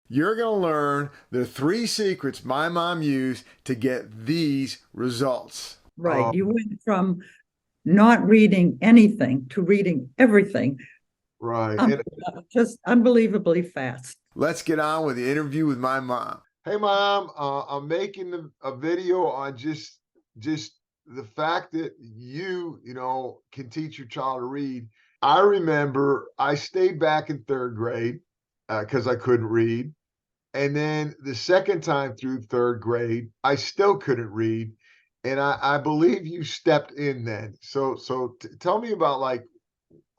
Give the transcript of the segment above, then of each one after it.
You're going to learn the 3 secrets my mom used to get these results. Right. You went from not reading anything to reading everything. Right. Um, And just unbelievably fast. let's get on with the interview with my mom. Hey, mom, I'm making a video on just the fact that you can teach your child to read. I remember I stayed back in third grade because I couldn't read. And then the second time through third grade, I still couldn't read. And I believe you stepped in then. So tell me about like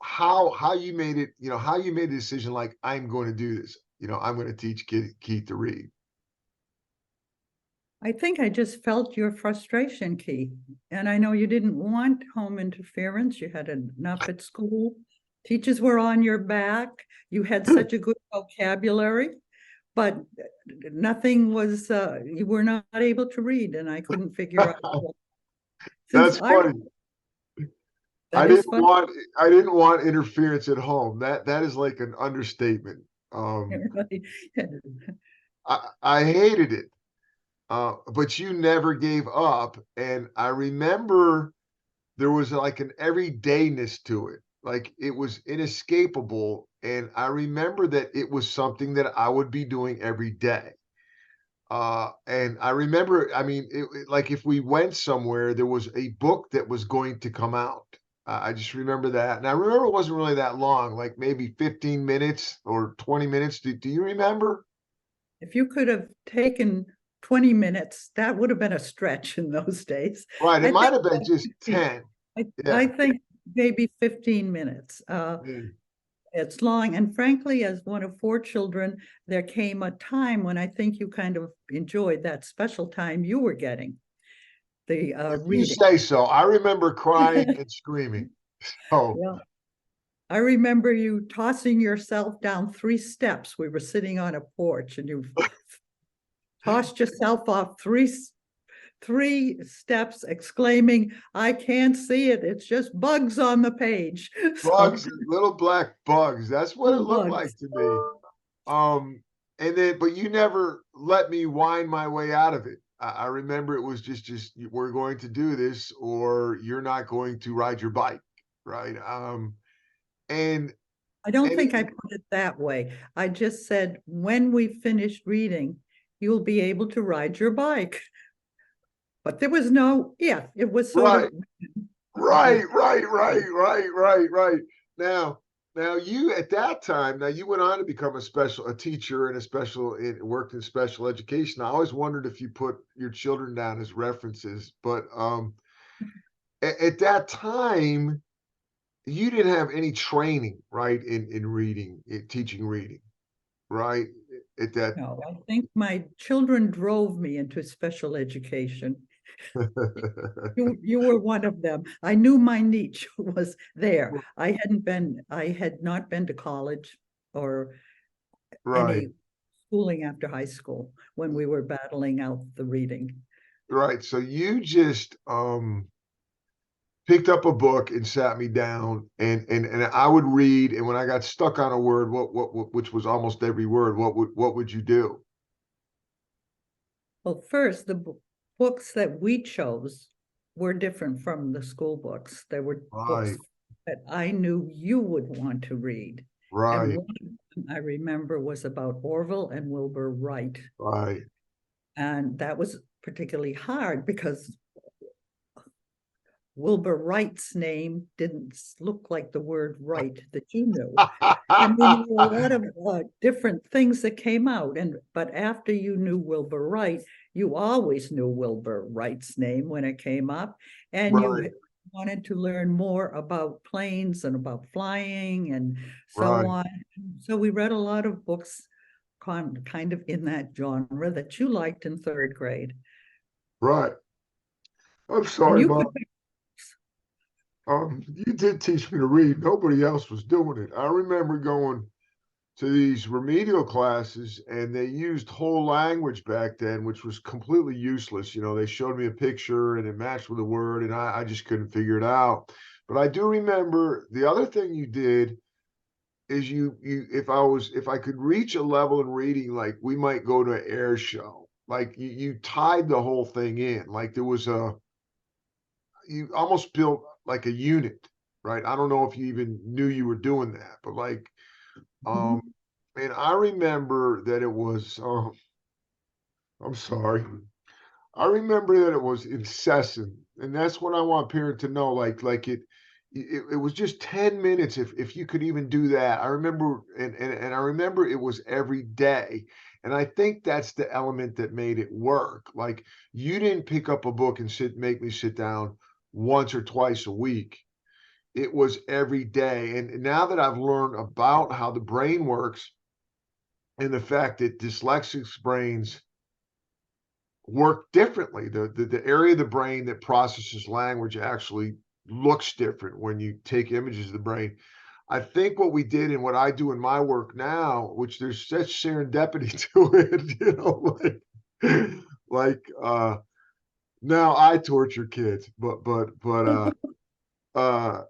how you made it, how you made the decision like I'm going to do this. I'm going to teach Keith to read. I think I just felt your frustration, Keith. And I know you didn't want home interference. You had enough at school. Teachers were on your back. You had such a good vocabulary, but nothing was, you were not able to read. And I couldn't figure out. Since That's I, funny. I that is didn't funny. want I didn't want interference at home. That is like an understatement. I hated it. But you never gave up. And I remember there was like an everydayness to it. Like it was inescapable. And I remember that it was something that I would be doing every day. And I remember, I mean, like if we went somewhere, there was a book that was going to come out. I just remember that. And I remember it wasn't really that long, like maybe 15 minutes or 20 minutes. Do you remember? If you could have taken 20 minutes, that would have been a stretch in those days. Right. It I might think have been just 10. I Yeah. think maybe 15 minutes. Mm. It's long. And frankly, as one of 4 children, there came a time when I think you kind of enjoyed that special time you were getting, the If you reading. say so. I remember crying and screaming. So, Yeah. I remember you tossing yourself down 3 steps. We were sitting on a porch and you tossed yourself off three steps, exclaiming, I can't see it. It's just bugs on the page. So bugs, little black bugs. That's what it little looked like bugs. to me. Um, and then, but you never let me wind my way out of it. I remember it was just we're going to do this, or you're not going to ride your bike, right? And I don't and think I it, put it that way. I just said, when we finish reading, you'll be able to ride your bike. But there was no, yeah, it was sort of, right, right. Now, now you at that time, now you went on to become a teacher and worked in special education. I always wondered if you put your children down as references, but at that time, you didn't have any training, right, in reading, teaching reading, right? At that, no, I think my children drove me into special education. You were one of them. I knew my niche was there. I had not been to college or right, any schooling after high school when we were battling out the reading. right. So you just picked up a book and sat me down, and I would read, and when I got stuck on a word, which was almost every word, what would you do? Well, first, the books that we chose were different from the school books. There were books Right, that I knew you would want to read. And right, one of them I remember was about Orville and Wilbur Wright. right, And that was particularly hard because Wilbur Wright's name didn't look like the word right that you knew. I mean, there were a lot of different things that came out, but after you knew Wilbur Wright, you always knew Wilbur Wright's name when it came up, and right, you wanted to learn more about planes and about flying and so right, on. So we read a lot of books kind of in that genre that you liked in third grade, right. I'm and sorry, you Mom. could. You did teach me to read. Nobody else was doing it. I remember going to these remedial classes and they used whole language back then, which was completely useless. They showed me a picture and it matched with a word, and I just couldn't figure it out. But I do remember the other thing you did is if I could reach a level in reading, like we might go to an air show, like you tied the whole thing in, like there was you almost built like a unit, right? I don't know if you even knew you were doing that, but like, Mhm. um, and I remember that it was, I'm sorry. I remember that it was incessant, and that's what I want parent to know. It was just 10 minutes if you could even do that. I remember, and I remember it was every day, and I think that's the element that made it work. Like you didn't pick up a book and make me sit down once or twice a week. It was every day, and now that I've learned about how the brain works and the fact that dyslexics brains work differently. The area of the brain that processes language actually looks different when you take images of the brain. I think what we did and what I do in my work now, which there's such serendipity to it, like now I torture kids, uh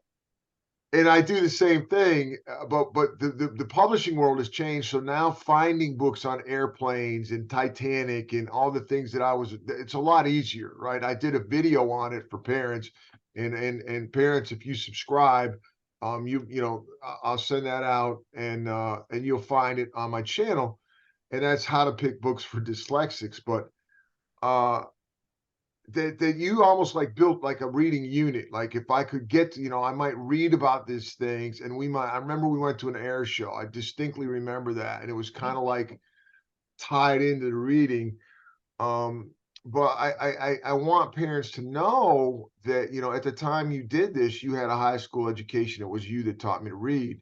and I do the same thing, but the publishing world has changed. So now finding books on airplanes and Titanic and all the things that it's a lot easier, right? I did a video on it for parents, and parents, if you subscribe, I'll send that out, and you'll find it on my channel, and that's how to pick books for dyslexics. But uh, that you almost like built like a reading unit. Like if I could get to, I might read about these things, and I remember we went to an air show. I distinctly remember that. And it was kind of like tied into the reading. Um, but I want parents to know that, at the time you did this, you had a high school education. It was you that taught me to read.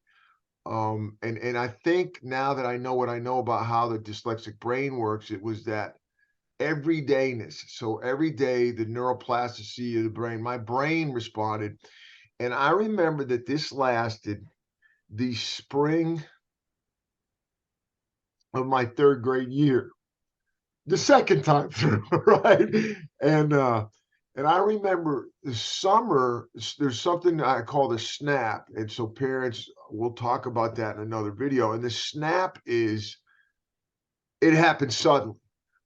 And I think now that I know what I know about how the dyslexic brain works, it was that everydayness. So every day, the neuroplasticity of the brain, my brain responded. And I remember that this lasted the spring of my third grade year, the second time through, right? And uh, and I remember the summer, there's something I call the snap. And so parents, we'll talk about that in another video. And the snap it happened suddenly.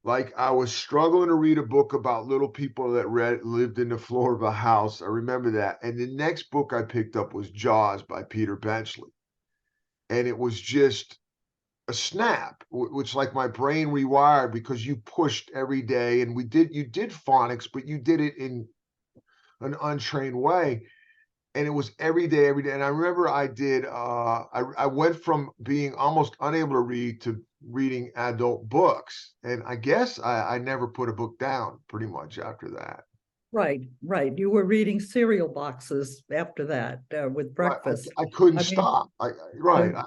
Like I was struggling to read a book about little people that lived in the floor of a house. I remember that. And the next book I picked up was Jaws by Peter Benchley. And it was just a snap, which like my brain rewired because you pushed every day. And you did phonics, but you did it in an untrained way. And it was every day, every day. And I remember I went from being almost unable to read to reading adult books. And I guess I never put a book down pretty much after that. Right, right. You were reading cereal boxes after that with Right. breakfast. I couldn't I mean, stop. Right. the,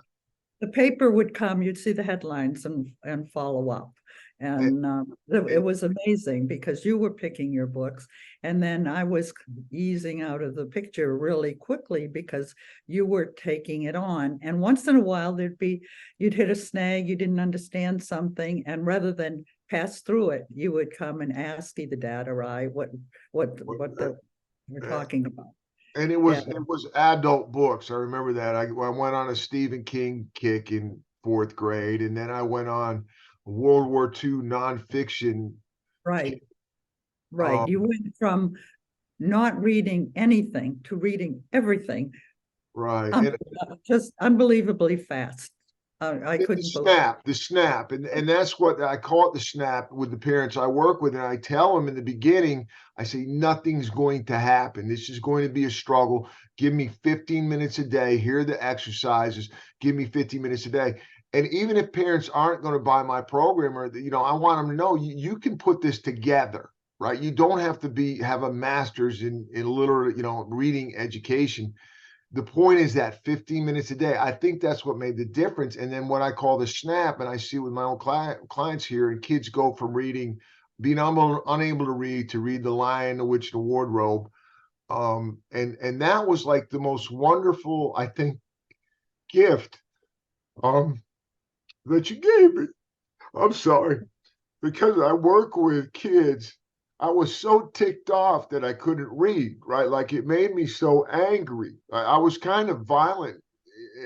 the paper would come, you'd see the headlines and follow up. And it was amazing because you were picking your books. And then I was easing out of the picture really quickly because you were taking it on. And once in a while, you'd hit a snag, you didn't understand something. And rather than pass through it, you would come and ask either dad or I what we're talking about. And Yeah, it was adult books. I remember that. I went on a Stephen King kick in fourth grade, and then I went on World War II nonfiction. right, right. You Um, went from not reading anything to reading everything. right. Um, just unbelievably fast. I The couldn't believe. snap, and that's what I call it, the snap with the parents I work with, and I tell them in the beginning, I say nothing's going to happen. This is going to be a struggle. Give me 15 minutes a day. Here are the exercises. Give me 15 minutes a day. And even if parents aren't going to buy my program, or I want them to know you can put this together, right? You don't have to have a master's in literate, reading education. The point is that 15 minutes a day, I think that's what made the difference. And then what I call the snap, and I see with my own clients here, and kids go from being unable to read, to read The Lion, the Witch, the Wardrobe. And that was like the most wonderful, I think, gift um, that you gave me. I'm sorry, because I work with kids. I was so ticked off that I couldn't read, right? Like it made me so angry. I was kind of violent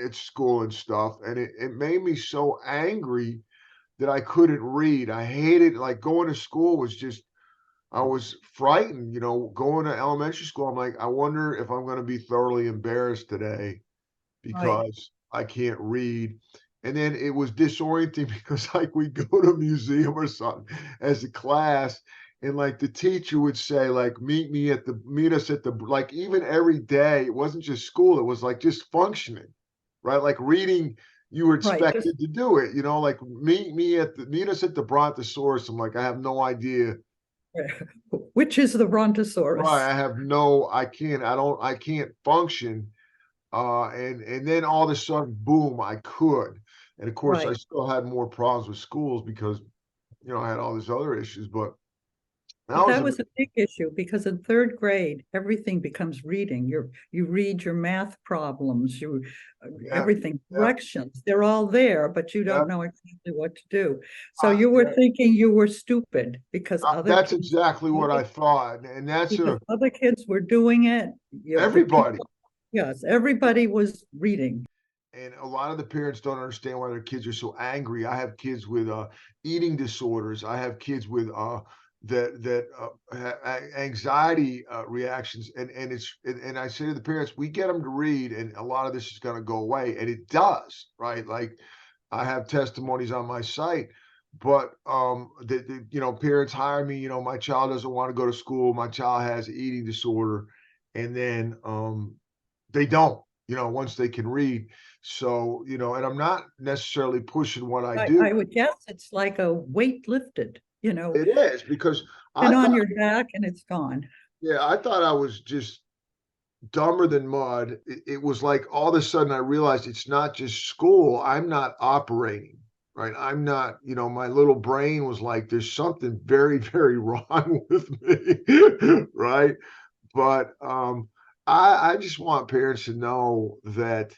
at school and stuff, and it made me so angry that I couldn't read. I hated, like, going to school was just, I was frightened, going to elementary school. I'm like, I wonder if I'm going to be thoroughly embarrassed today Right, because I can't read. And then it was disorienting because like we go to a museum or something as a class, and like the teacher would say, like, meet us at the, like, even every day, it wasn't just school, it was like just functioning, right? Like reading, you were right. Just expected to do it, like meet us at the Brontosaurus. I'm like, I have no idea. which is the Right. Brontosaurus. I can't function. And then all of a sudden, boom, I could. And of course, I Right. still had more problems with schools because, I had all these other issues, but that But was that a, was a big issue because in third grade, everything becomes reading. You read your math problems, yeah, everything, yeah, directions, they're all there, but you yeah. don't know exactly what to do. So you were Yeah, thinking you were stupid because that's exactly what I thought. And that's other kids were doing it. The everybody. people, yes, everybody was reading. And a lot of the parents don't understand why their kids are so angry. I have kids with eating disorders. I have kids with anxiety reactions, and I say to the parents, we get them to read, and a lot of this is going to go away, and it does, right? Like I have testimonies on my site, but parents hire me. My child doesn't want to go to school. My child has an eating disorder, and then they don't. Once they can read. So, and I'm not necessarily pushing what I do. I would guess it's like a weight lifted, It is because been I on thought, your back and it's gone. yeah, I thought I was just dumber than mud. It was like all of a sudden I realized it's not just school. I'm not operating, right? I'm not, my little brain was like, there's something very, very wrong with me, right? But I just want parents to know that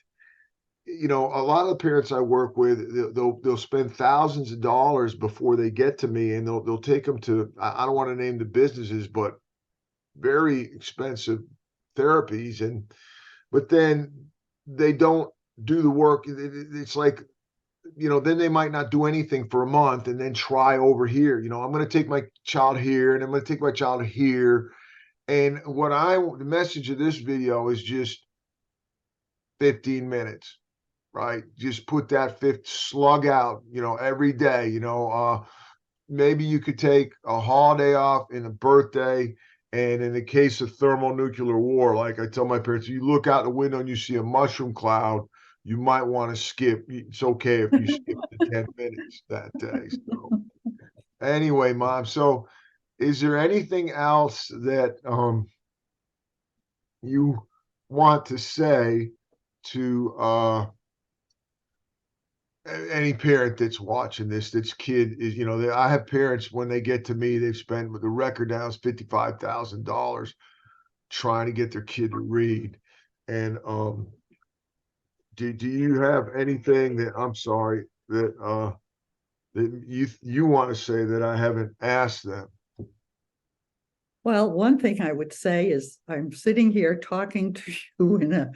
a lot of the parents I work with, they'll spend thousands of dollars before they get to me, and they'll take them to, I don't want to name the businesses, but very expensive therapies, but then they don't do the work. It's like, then they might not do anything for a month and then try over here. I'm going to take my child here and I'm going to take my child here. And the message of this video is just 15 minutes, right? Just put that fifth slug out, every day, maybe you could take a holiday off in a birthday. And in the case of thermonuclear war, like I tell my parents, you look out the window and you see a mushroom cloud, you might want to skip. It's okay if you skip the 10 minutes that day. So anyway, Mom, so is there anything else that you want to say to any parent that's watching this, that's kid is, I have parents when they get to me, they've spent, the record now is $55,000 trying to get their kid to read. And do you have anything that, I'm sorry, that you want to say that I haven't asked them? Well, one thing I would say is I'm sitting here talking to you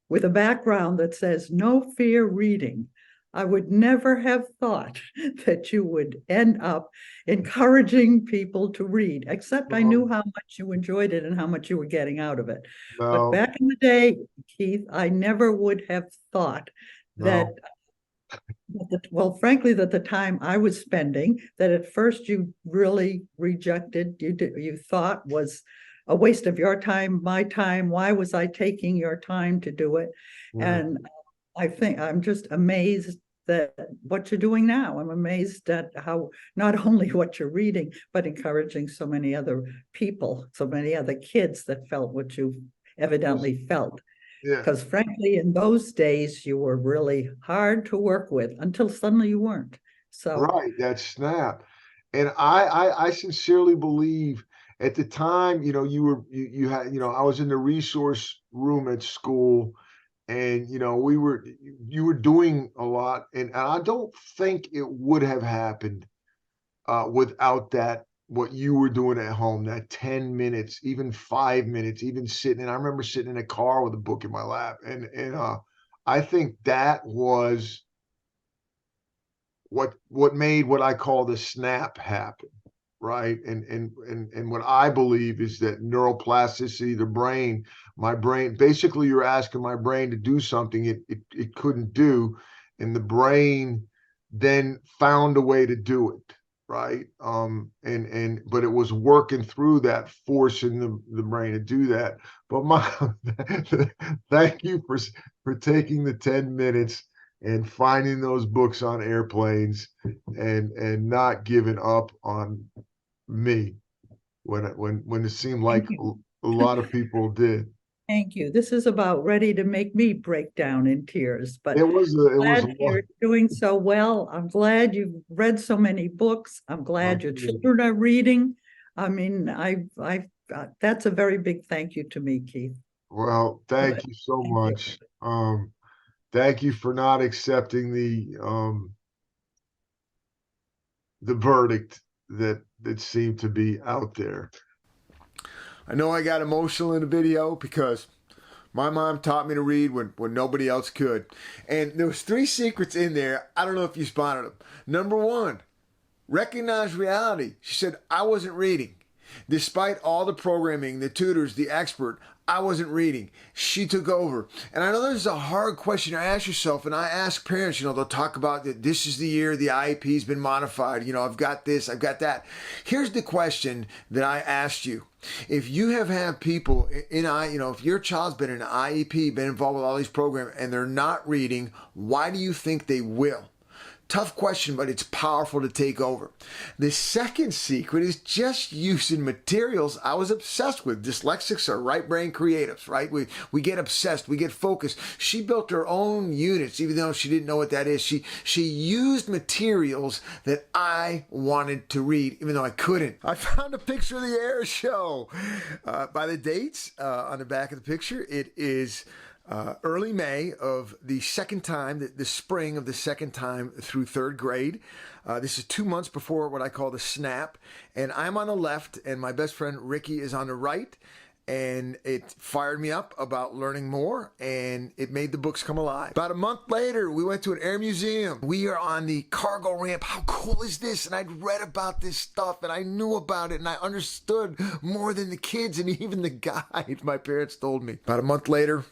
with a background that says no fear reading. I would never have thought that you would end up encouraging people to read, except I knew No, how much you enjoyed it and how much you were getting out of it. But no, back in the day, Keith, I never would have thought that no. well, frankly, that the time I was spending, that at first you really rejected, you thought was a waste of your time, my time. Why was I taking your time to do it? Yeah. And I think I'm just amazed that what you're doing now. I'm amazed at how not only what you're reading, but encouraging so many other people, so many other kids that felt what you evidently felt. Yeah. Because frankly, in those days, you were really hard to work with until suddenly you weren't. So, Right, that snap. And I sincerely believe at the time, you had, I was in the resource room at school, and you were doing a lot, and I don't think it would have happened without that, what you were doing at home, that 10 minutes, even 5 minutes, even sitting. And I remember sitting in a car with a book in my lap, and I think that was what made what I call the snap happen, right? And what I believe is that neuroplasticity, the brain, my brain, basically you're asking my brain to do something it couldn't do, and the brain then found a way to do it, right? And but it was working through that, forcing the brain to do that. But thank you for taking the 10 minutes and finding those books on airplanes and not giving up on me when it seemed like Thank you. a lot of people did. Thank you. This is about ready to make me break down in tears, but It was glad a lot. you're doing so well. I'm glad you've read so many books. I'm glad your children are reading. I mean, that's a very big thank you to me, Keith. Well, thank Good. you so Thank you. much. Thank you for not accepting the verdict that seemed to be out there. I know I got emotional in the video because my mom taught me to read when nobody else could. And there was 3 secrets in there. I don't know if you spotted them. Number 1, recognize reality. She said, I wasn't reading. Despite all the programming, the tutors, the expert, I wasn't reading. She took over. And I know this is a hard question to ask yourself, and I ask parents, they'll talk about that this is the year the IEP's been modified. I've got this, I've got that. Here's the question that I asked you. If you have had people if your child's been in an IEP, been involved with all these programs, and they're not reading, why do you think they will? Tough question, but it's powerful to take over. The second secret is just using materials I was obsessed with. Dyslexics are right brain creatives, right? We get obsessed, we get focused. She built her own units, even though she didn't know what that is. She used materials that I wanted to read, even though I couldn't. I found a picture of the air show. By the dates on the back of the picture, it is early May of the second time, the spring of the second time through 3rd grade. This is 2 months before what I call the snap. And I'm on the left, and my best friend Ricky is on the right. And it fired me up about learning more, and it made the books come alive. About a month later, we went to an air museum. We are on the cargo ramp. How cool is this? And I'd read about this stuff, and I knew about it, and I understood more than the kids and even the guide my parents told me. About a month later,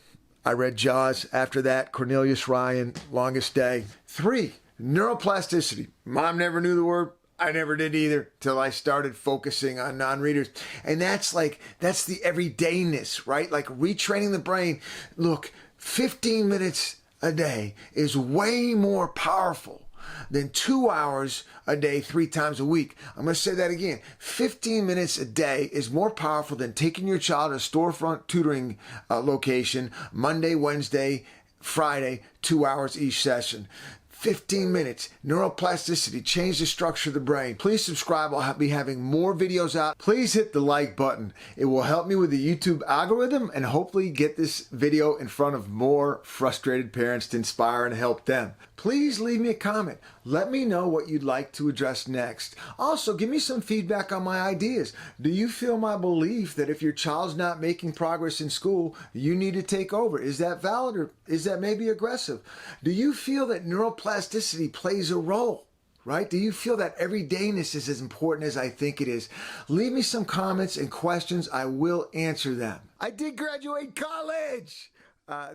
I read Jaws. After that, Cornelius Ryan, Longest Day. 3, neuroplasticity. Mom never knew the word. I never did either till I started focusing on non-readers. And that's the everydayness, right? Like retraining the brain. Look, 15 minutes a day is way more powerful than 2 hours a day, 3 times a week. I'm going to say that again. 15 minutes a day is more powerful than taking your child to a storefront tutoring location Monday, Wednesday, Friday, 2 hours each session. 15 minutes, neuroplasticity, change the structure of the brain. Please subscribe. I'll be having more videos out. Please hit the like button. It will help me with the YouTube algorithm and hopefully get this video in front of more frustrated parents to inspire and help them. Please leave me a comment. Let me know what you'd like to address next. Also, give me some feedback on my ideas. Do you feel my belief that if your child's not making progress in school, you need to take over? Is that valid, or is that maybe aggressive? Do you feel that neuroplasticity plays a role? Right? Do you feel that everydayness is as important as I think it is? Leave me some comments and questions. I will answer them. I did graduate college.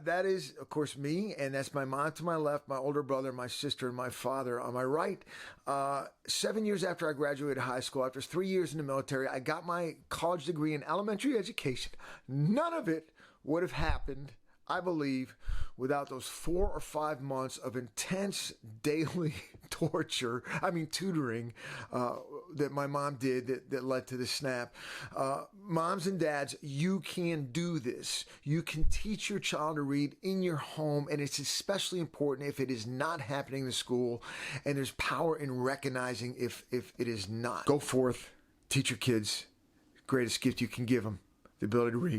That is, of course, me, and that's my mom to my left, my older brother, my sister, and my father on my right. 7 years after I graduated high school, after 3 years in the military, I got my college degree in elementary education. None of it would have happened, I believe, without those 4 or 5 months of intense daily tutoring that my mom did that led to the snap. Moms and dads, you can do this. You can teach your child to read in your home, and it's especially important if it is not happening in school, and there's power in recognizing if it is not. Go forth, teach your kids. Greatest gift you can give them, the ability to read.